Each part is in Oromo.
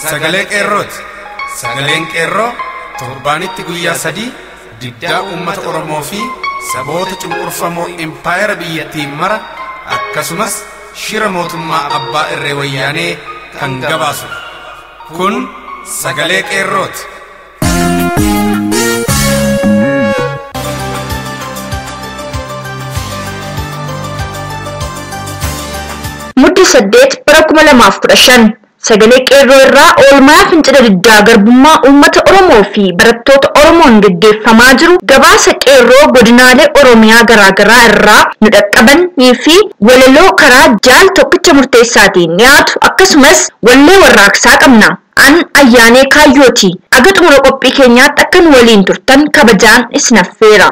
sagalee qeerrooti. Sagaleen qeerroo torbaanitti guyyaa sadii diddaa uummata Oromoo fi saboota cunqurfamoo impaayera biyyattiin mara akkasumas shira mootummaa abbaa irree wayyaanee kan gabaasu. Kun sagalee qeerrooti. Muddi 8 bara 2015 sagalee qeerroo irraa oolmaa fincila diddaa garbummaa uummata Oromoo fi barattoota Oromoon gaggeeffamaa jiru gabaasa qeerroo godinaalee Oromiyaa garaagaraa irraa nu dhaqqabanii fi walaloo karaa jaal tokkicha murteessaatiin dhiyaatu akkasumas wallee warraaqsaa qabna. An ayyaanee kaayyooti. Aga xumura qophii keenyaatti akka nu waliin turtan kabajaan isin affeera.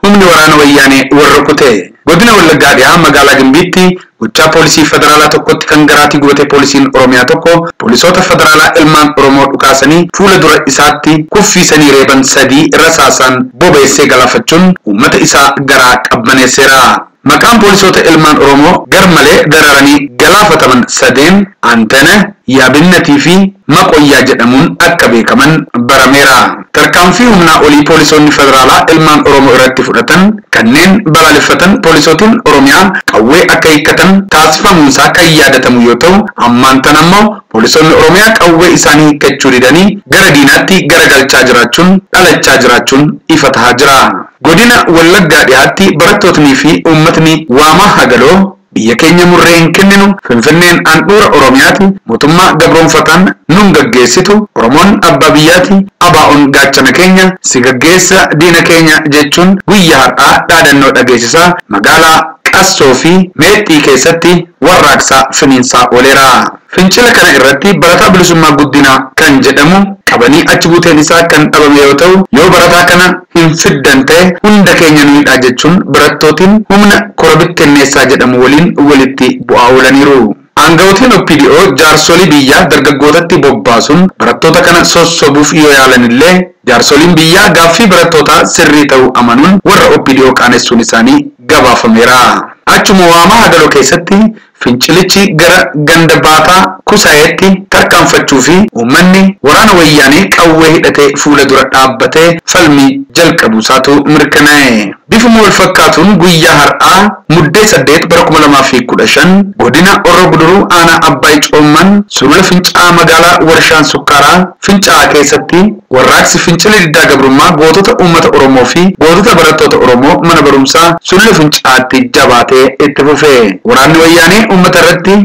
Humni waraana wayyaanee warra kutee godina Wallaggaa dhiyaa magaalaa Gimbiitti gochaa poolisii federaalaa tokkotti kan garaatii gubate poolisiin Oromiyaa tokko poolisoota federaalaa ilmaan Oromoo dhukaasanii fuula dura isaatti kuffiisanii reeban 3 rasaasaan bobeessee galaafachuun uummata isaa garaa qabbaneesseera. Maqaan poolisoota ilmaan Oromoo garmalee dararanii galaafataman 3 Antana, Yaabinnatii fi Maqoyyaa jedhamuun akka beekaman barameera. Tarkaanfii humnaa olii poolisoonni federaalaa ilmaan Oromoo irratti fudhatan kanneen balaaleffatan poolisootiin Oromiyaa qawwee akka hiikkatan taasifamuunsaa kan yaadatamu yoo ta'u, ammaan tan ammoo poolisoonni Oromiyaa qawwee isaanii hiikkachuu didanii gara diinaatti garagalchaa jiraachuun dhalachaa jiraachuun ifa tahaa jira. Godina Wallaggaa dhiyaatti barattootni fi uummatni waamaa hagaloo biyya keenya murree hin kenninu Finfinneen handhuura Oromiyaati mootummaa gabroonfataan nun gaggeessitu Oromoon abbaa biyyaati abaa'oon gaachana keenya si gaggeessa diina keenya jechuun guyyaa har'aa dhaadannoo dhageessisaa magaalaa Qassoo fi Meexxii keessatti warraaqsaa finiinsaa ooleera. Fincila kana irratti barataa bilisummaa guddinaa kan jedhamu qabanii achi buuteen isaa kan dhabame yoo ta'u, yoo barataa kana hin fiddan ta'e hunda keenya nuyiidha jechuun barattootiin humna korobittenneessaa jedhamu waliin walitti bu'aa oolaniiru. Aanga'ootiin OPDO jaarsolii biyyaa dargaggootatti bobbaasuun barattoota kana sossobuuf yoo yaalanillee jaarsoliin biyyaa gaaffii barattootaa sirrii ta'uu amanuun warra OPDO qaanessuun isaanii gabaafameera. Achuma waamaa hagaloo keessatti fincilichi gara ganda baataa Kusaayatti tarkaanfachuu fi uummanni waraana wayyaanee qawwee hidhatee fuula dura dhaabbatee falmii jalqabuusaatu mirkanaa'e. Bifuma wal fakkaatuun guyyaa har'aa muddee 8 bara 2015 godina Horroo Guduruu aanaa Abbaay Coomman sulula fincaa'aa magaalaa warshaan sukkaaraa fincaa'aa keessatti warraaqsi fincila diddaa gabrummaa gootota uummata Oromoo fi gootota barattoota Oromoo mana barumsaa sulula fincaa'aatti jabaatee itti fufe. Waraanni wayyaanee uummata irratti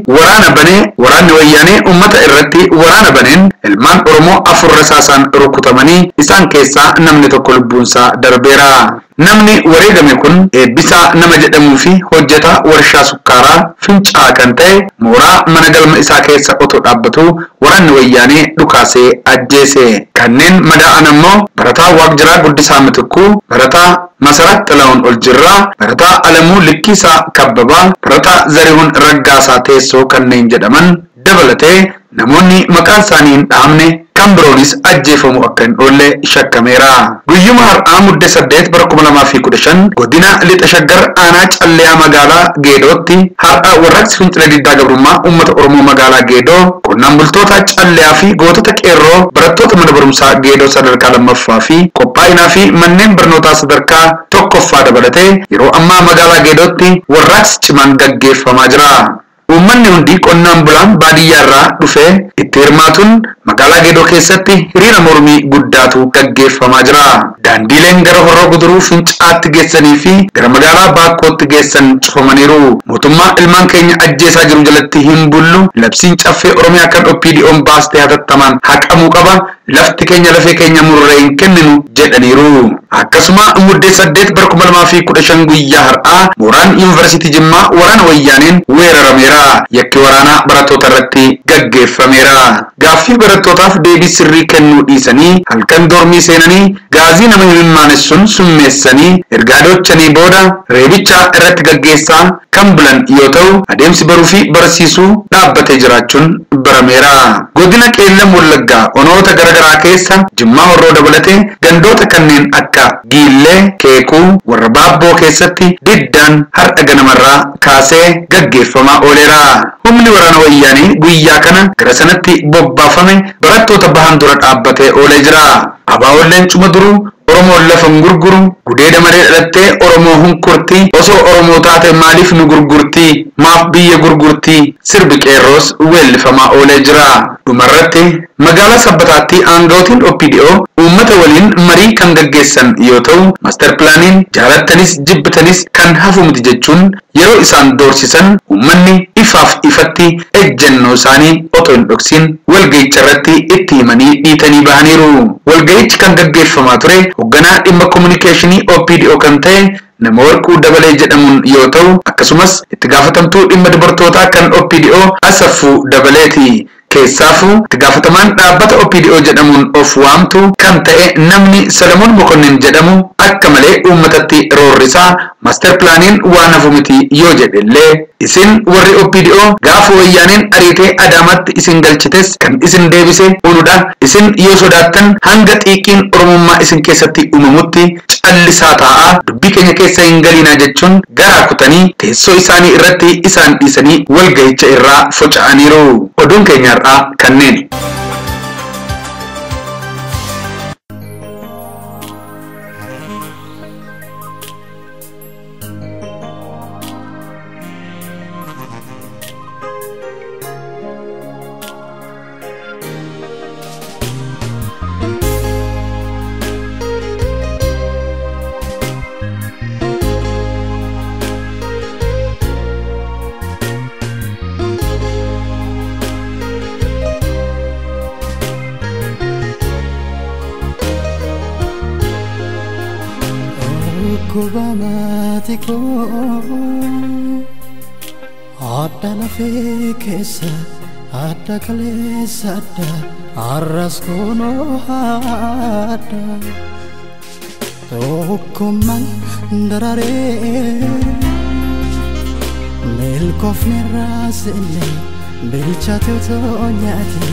waraana baneen ilmaan Oromoo 4 rasaasaan rukutamanii isaan keessaa namni tokko lubbuunsaa darbeera. Namni wareegame kun Eebbisaa nama jedhamuu fi hojjetaa warshaa sukkaaraa fincaa'aa kan ta'e mooraa mana galma isaa keessa otoo dhaabbatu waraanni wayyaanee dhukaasee ajjeese. Kanneen madaa'an ammoo barataa Waaqjiraa Guddisaa Mitikkuu, barataa Masarat Xalaa'uun Oljirraa, barataa Alamuu Likkiisaa Kabbabaa, barataa Zarihuun Raggaasaa Teessoo kanneen jedhaman dabalatee namoonni maqaan isaanii hin dhahamne kan biroonis ajjeefamu akka hin oolle shakkameera. Guyyuma har'aa muddee 8 bara 2015 godina Lixa Shaggar aanaa Calleyaa magaalaa Geedootti har'a warraaqsi fincila diddaa gabrummaa uummata Oromoo magaalaa Geedoo qonnaan bultoota Calleyaa fi gootota qeerroo barattoota mana barumsaa Geedoo sadarkaa 2ffaa fi qophaa'inaa fi manneen barnootaa sadarkaa 1ffaa dabalatee yeroo ammaa magaalaa Geedootti warraaqsi cimaan gaggeeffamaa jira. Uummanni hundi qonnaan bulaan baadiyyaa irraa dhufee itti hirmaatuun magaalaa Geedoo keessatti hiriira mormii guddaatu gaggeeffamaa jira. Daandiileen gara Horroo Guduruu fincaa'aatti geessanii fi gara magaalaa Baakkootti geessan cufamaniiru. Mootummaa ilmaan keenya ajjeesaa jiru jalatti hin bullu. Labsiin caffee Oromiyaa kan OPDO'n baastee hatattamaan haqamuu qaba. Lafti keenya lafee keenya murree hin kenninu jedhaniiru. Akkasuma muddee 8 bara 2015 guyyaa har'aa mooraan yuunivarsiitii Jimmaa waraana wayyaaneen weerarameera. Yakki waraanaa barattoota irratti gaggeeffameera. Gaaffii barattootaaf deebii sirrii kennuu dhiisanii halkan dormii seenanii gaazii nama himimaanessuun summeessanii ergaa doochanii booda reebicha irratti gaggeessaa kan bulan yoo ta'u adeemsi baruu fi barsiisuu dhaabbatee jiraachuun barameera. Godina Qeellam Wallaggaa onoota garaagaraa keessa Jimmaa Horroo dabalatee gandoota kanneen akka Giillee, Keekuu, warra Baabboo keessatti diddaan har'a ganamarraa kaasee gaggeeffamaa ooleera. humni waraana wayyaanii guyyaa kana gara sanatti bobbaafame barattoota bahan dura dhaabbatee oolee jira. Abaawolleen cuma duruu Oromoon lafa gurguru gudeeda malee dhalattee Oromoo hunkurtii osoo Oromoo taate maaliif nu gurgurtii maaf biyya gurgurtii sirbi qeerroos weellifamaa oolee jira. Dhumarratti magaalaa Sabbataatti aanga'ootiin OPDO uummata waliin marii kan gaggeessan yoo ta'u master pilaaniin jaalattanis jibbitanis kan hafu miti jechuun yeroo isaan doorsisan uummanni ifaaf ifatti ejjennoo isaanii otoo hin dhoksin walga'icha irratti itti himanii dhiitanii bahaniiru. Walga'ichi kan gaggeeffamaa ture hoogganaa dhimma kominikeeshinii OPDO kan ta'e nama Warquu Dabalee jedhamuun yoo ta'u akkasumas itti gaafatamtuu dhimma dubartootaa kan OPDO Asaffuu Dabaleeti. Keessaafu itti gaafatamaan dhaabbata OPDO jedhamuun of waamtu kan ta'e namni Salamoon Mokonnin jedhamu akka malee uummatatti roorrisaa master pilaaniin waan hafu miti yoo jedhellee isin warri OPDO gaafa wayyaaniin ariitee Adaamatti isin galchites kan isin deebise unudha. Isin yoo sodaattan hanga xiiqiin Oromummaa isin keessatti uumamutti callisaa taa'aa dubbii keenya keessa hin galiinaa jechuun garaa kutanii teessoo isaanii irratti isaan dhiisanii walga'icha irraa foca'aniiru. Oduun keenya kanneen. Kubamatiko Adda lafe keessa adda kaleessa adda arras kono adda Tokkummaan dararee milkoofne raasille bilchaate otoo nyaate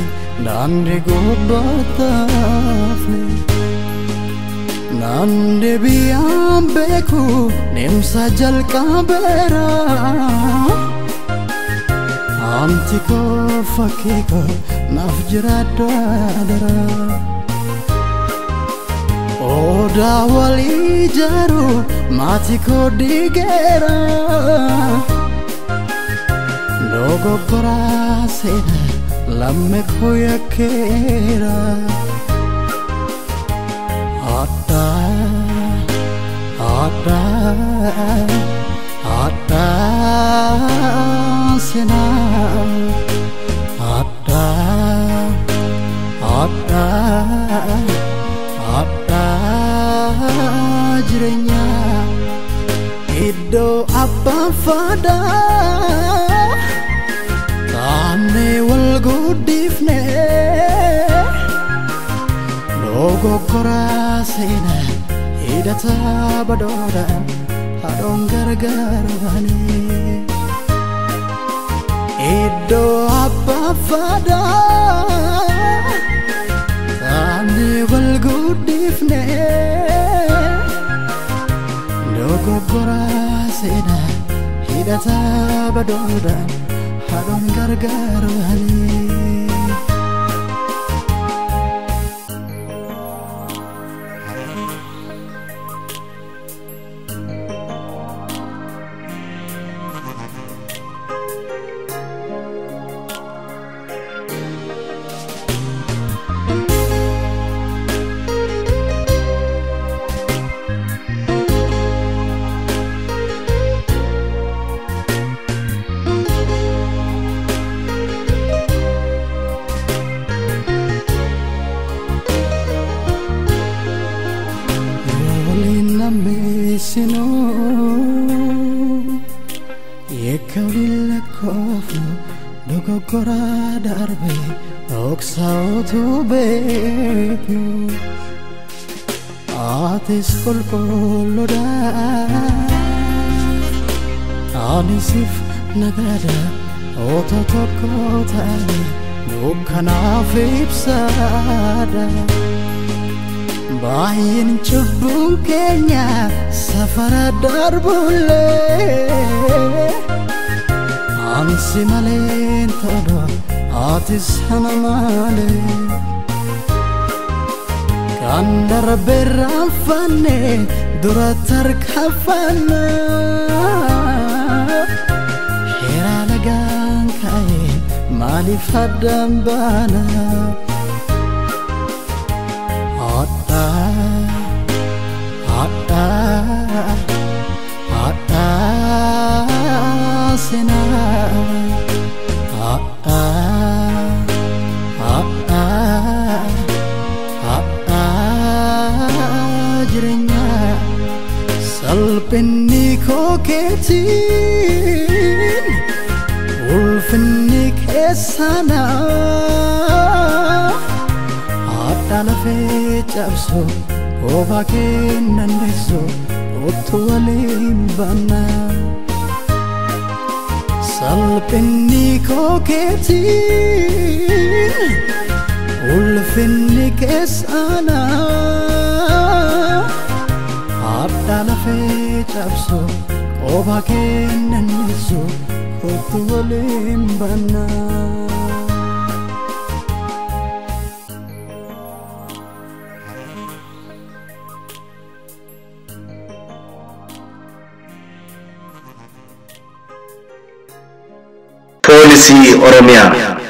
daandii gubbaataafne Nande biyaan beeku deemsa jalqabeera Anti koo fakkii koo naaf jiraadhu adara Odaa walii jaaru maatii koo digeera Dogoggoraa seena lamme koo yakkeera Adda sena Adda jirenya Iddo abba fada Taane wal guddifne Dogoggora sena hidhata badoodha haadhoon gargaarani Iddoo abbaa fadaa taa'anii wal guddifne dogoggora seena hidhata badoodha haadhoon gargaarani Sino yekalila kofno dogoggora darbe oksautu beeknu atis qulqulluudha anisif nagada oto tokko taane dukkanaaf ibsaadha Bayin cubbuun keenya safara darbulle ansi malen todo atis hana male kandar berafane duratar kafana hera lagan kai mali fadam bana hatta hatta hatta sena hatta hatta hatta jirenya salpinni koketin ulfinni kesana hatta lafe chabso ovaken nandeso otualim bana salpinni koketin ulfinni kesana hatta lafe chabso ovaken nandeso otualim bana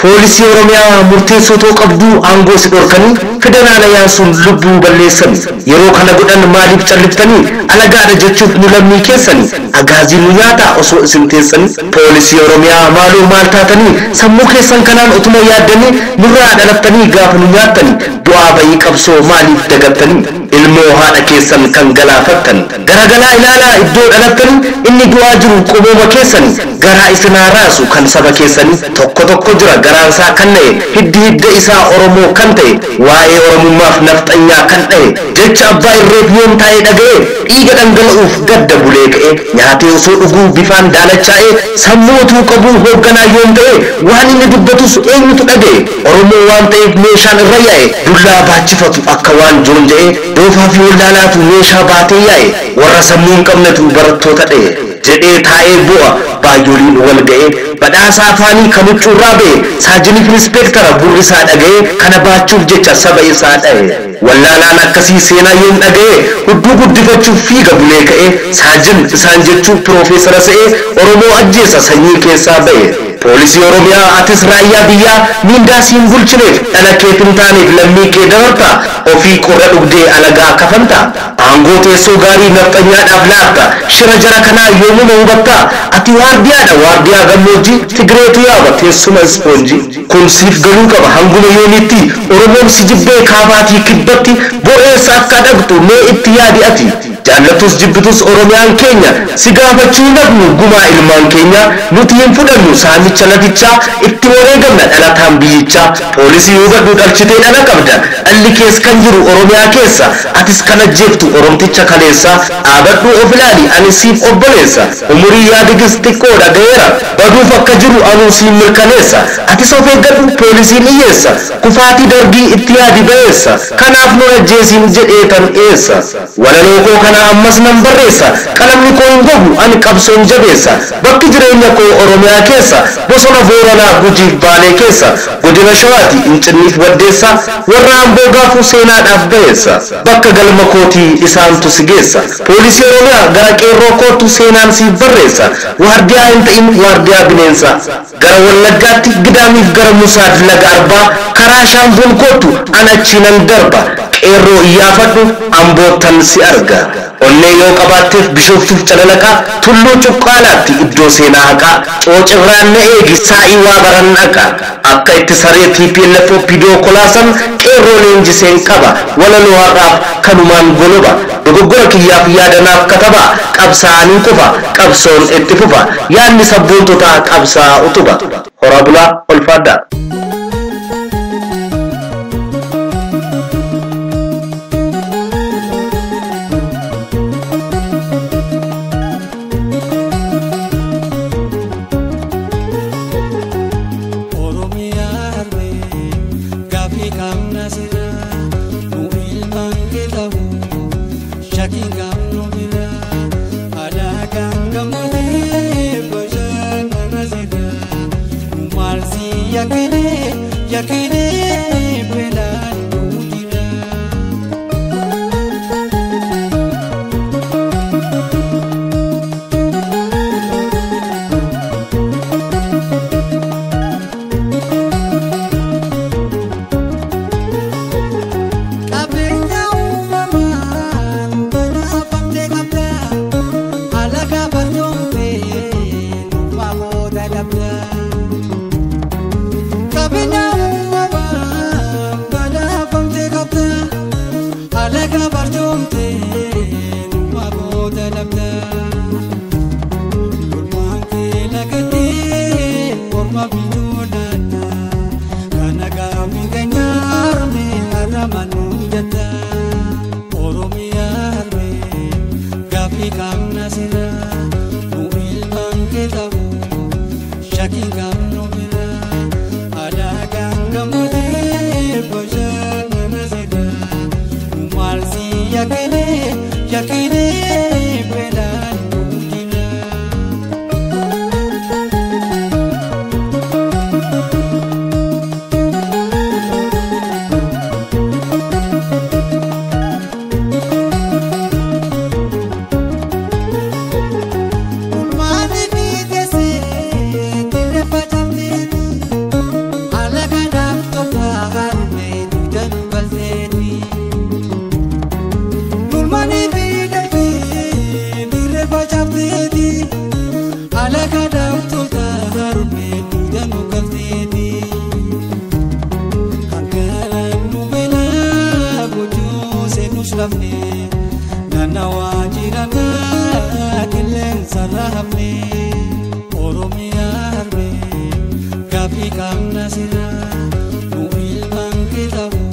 Polisi Oromiyaa murteessoo too qabdu aangoo si dhorkanii federaala yaasuun lubbuu balleessan yeroo kana godhan maaliif calliftanii alagaadha jechuuf nu lammii keessanii agaazii nu nyaata osoo isin teessanii Polisi Oromiyaa maaloo maal taatanii sammuu keessan kanaan utuma yaaddanii nurraa dhalattanii gaafa nu nyaattanii bu'aa bayii qabsoo maaliif dagattanii ilmoo haadha keessan kan galaafattan garagalaa ilaalaa iddoo dhalattanii inni du'aa jiru qubooma keessanii garaa isinaa raasu kan saba keessanii tokko tokko jira garaansaa kan ta'e hidda isaa Oromoo kan ta'e waa'ee Oromummaaf nafxanyaa kan ta'e jecha abbaa irreef yoom taa'ee dhaga'e dhiiga dhangala'uuf gadda bulee ka'e nyaatee osoo dhuguu bifaan daalachaa'e sammootuu qabuu hoogganaa yoom ta'e waan inni dubbatus eenyutu dhaga'e Oromoo waan ta'eef meeshaan irra yaa'e dullaa baachifatu akka waan joon jedhee doofaa fi wallaalaatu meeshaa baatee yaa'e warra sammuu hin qabnetu barattoota dha'e jedhee taa'ee bu'a baay'ooliin wal ga'e badhaasa afaanii kan huccuurraa ba'e saajiniif inspektara burri isaa dhaga'e kana baachuuf jecha saba isaa dha'e wallaalaan akkasii seenaa yoom dhaga'e hudduu guddifachuuf fiiga bulee ka'e saajin isaan jechuuf piroofeesara se'e Oromoo ajjeesa sanyii keessaa ba'e Polisi Oromiyaa atis raayyaa biyyaa miindaa siin bulchineef dhala keetiin taaneef lammii kee dabarta ofii qorra dhugdee alagaa kafanta aangoo teessoo gaarii nafxanyaadhaaf laafta shira jara kanaa yoomuma hubatta ati waardiyaa gammoojjii Tigreetu yaaba teessuma ispoonjii kun siif galuu qaba hanguma yoomitti Oromoon si jibbee kaabaatii kibbatti bo'eessa akka dhaqxu mee itti yaadi ati jaallatus jibbitus Oromiyaan keenya si gaafachuu naqnu gumaa ilmaan keenya nuti hin fudhannu saamicha lafichaa itti wareegamna dhalataan biyyichaa poolisii hubadhu dhalchitee dhala qabda dhalli kees kan jiru Oromiyaa keessa atis kana jeeftu Oromticha kaleessa dhaabadhu of ilaali ani siif obboleessa umurii yaadigis xiqqoo dhaga'eera baduuf akka jiru anuu siif mirkaneessa atis of eeggadhu poolisiin iyyeessa kufaatii darbii itti yaadi ba'eessa kanaaf nu ajjeesiin jedheetan eessa walaloo koo kana ammas nan barreessa qalamni koo hin gogu ani qabsoon jabeessa bakki jireenya koo Oromiyaa keessa bosona Booranaa Gujiif Baalee keessa godina Shawaati Incinniif Waddeessa warra Amboo gaafuu seenaadhaaf ba'eessa bakka galma kootii isaantu si geessa poolisii Oromiyaa gara qeerroo kootu seenaan siif barreessa waardiyaa hin ta'in waardiyaa bineensa gara Wallaggaatti Gidaamiif gara Musaaf Laga Arbaa karaa Shaambuun kootu anachiinan darba qeerroo iyyaafadhu Amboottan si arga onnee yoo qabaatteef Bishooftuuf Calalaqaa Tulluu Cuqqaalaatti iddoo seenaa haqaa coocirraan na eegi saa'ii waa baran dhaqa akka itti saree TPLF Opidoo kolaasan qeerroo leenjiseen qaba walaloo har'aaf kanumaan goloba dogoggora kiyyaaf yaadanaaf kataba qabsaa'anii kufa qabsoon itti fufa yaadni sabboontotaa qabsaa utuba horaa bulaa olfaaddaa Ada kan kamu di bosan nasi yakine belan dudira kabenya umama bana pamte kapta alaga barjomte mamo dalabda kabenya umama bana pamte kapta alaga barjomte mamo dalabda kurmanke lagate orma bidulana kanaga miganyar me aramanu jata oromia harme gafi kamna sira nu ilman ketabu shaki kamno mira ada gangamde bojana nasira malsi yakine belan dudira nana wajirana kilen sarahme oromia harme gafi kamna sira nu ilman kitabu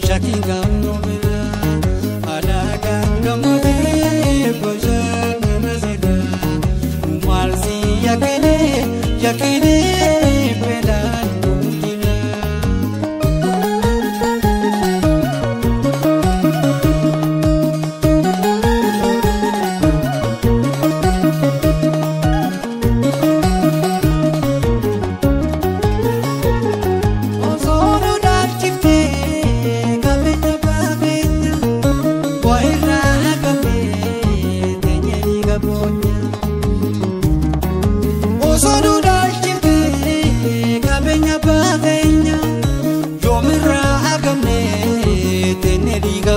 shaki kamno mira ada gangamde bojana nasira malsi yakine belan dudira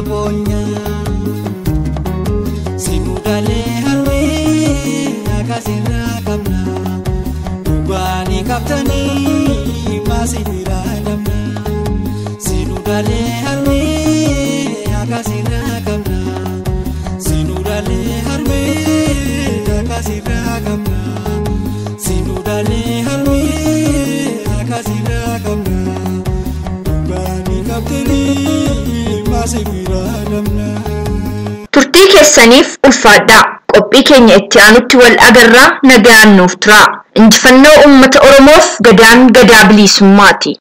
Bonya simudale harme akasira kamna ubani kaptani masira damna sinudale harme akasira kamna sinudale harme akasira kamna sinudale harme akasira kamna ubani kaptani turtii keessaniif ulfaadhaa qophii keenya itti aanutti wal agarraa nagaan nuuf turaa injifannoo uummata oromoof gadaan gadaa bilisummaati.